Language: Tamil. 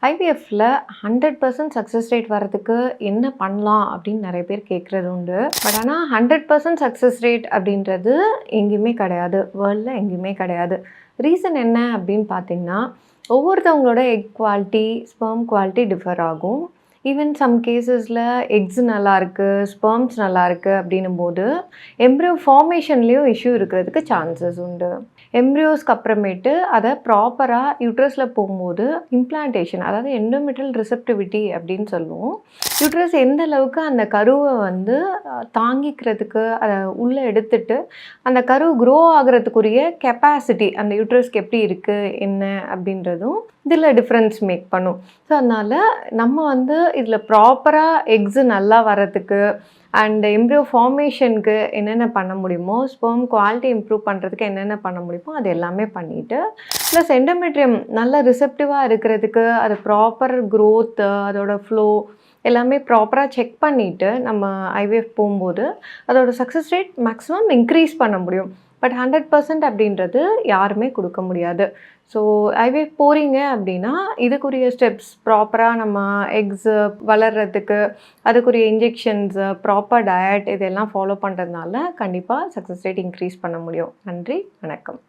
ஐவிஎஃப்ல 100% சக்ஸஸ் ரேட் வரதுக்கு என்ன பண்ணலாம் அப்படின்னு நிறைய பேர் கேட்குறது உண்டு. பட் ஆனால் 100% சக்ஸஸ் ரேட் அப்படின்றது எங்கேயுமே கிடையாது, வேர்ல்டில் எங்கேயுமே கிடையாது. ரீசன் என்ன அப்படின்னு பார்த்தீங்கன்னா, ஒவ்வொருத்தவங்களோட egg quality, sperm quality differ ஆகும். ஈவன் சம் கேஸஸில் எக்ஸ் நல்லாயிருக்கு, ஸ்பெர்ம்ஸ் நல்லாயிருக்கு அப்படின்னும் போது எம்ப்ரியோ ஃபார்மேஷன்லேயும் இஷ்யூ இருக்கிறதுக்கு சான்சஸ் உண்டு. எம்ப்ரியோஸ்க்கு அப்புறமேட்டு அதை ப்ராப்பராக யூட்ரஸில் போகும்போது இம்ப்ளான்டேஷன், அதாவது எண்டோமெட்ரியல் ரிசெப்டிவிட்டி அப்படின்னு சொல்லுவோம். யூட்ரஸ் எந்த அளவுக்கு அந்த கருவை தாங்கிக்கிறதுக்கு அதை உள்ளே எடுத்துட்டு அந்த கரு க்ரோ ஆகிறதுக்குரிய கெப்பாசிட்டி அந்த யூட்ரஸ்க்கு எப்படி இருக்குது என்ன அப்படின்றதும் இதில் டிஃப்ரென்ஸ் மேக் பண்ணும். ஸோ அதனால் நம்ம இதில் ப்ராப்பராக எக்ஸு நல்லா வர்றதுக்கு அண்ட் எம்ப்ரியோ ஃபார்மேஷனுக்கு என்னென்ன பண்ண முடியுமோ, ஸ்பெர்ம் குவாலிட்டி இம்ப்ரூவ் பண்ணுறதுக்கு என்னென்ன பண்ண முடியுமோ அது எல்லாமே பண்ணிவிட்டு, ப்ளஸ் எண்டோமெட்ரியம் நல்ல ரிசெப்டிவாக இருக்கிறதுக்கு அது ப்ராப்பர் க்ரோத்து, அதோட ஃப்ளோ எல்லாமே ப்ராப்பராக செக் பண்ணிவிட்டு நம்ம ஐவிஎஃப் போகும்போது அதோட சக்ஸஸ் ரேட் மேக்ஸிமம் இன்க்ரீஸ் பண்ண முடியும். பட் 100% அப்படின்றது யாருமே கொடுக்க முடியாது. ஸோ ஐவிஎஃப் போகிறீங்க அப்படின்னா இதுக்குரிய ஸ்டெப்ஸ் ப்ராப்பராக நம்ம எக்ஸு வளர்கிறதுக்கு அதுக்குரிய இன்ஜெக்ஷன்ஸு, ப்ராப்பர் டயட் இதெல்லாம் ஃபாலோ பண்ணுறதுனால கண்டிப்பாக சக்ஸஸ் ரேட் இன்க்ரீஸ் பண்ண முடியும். நன்றி, வணக்கம்.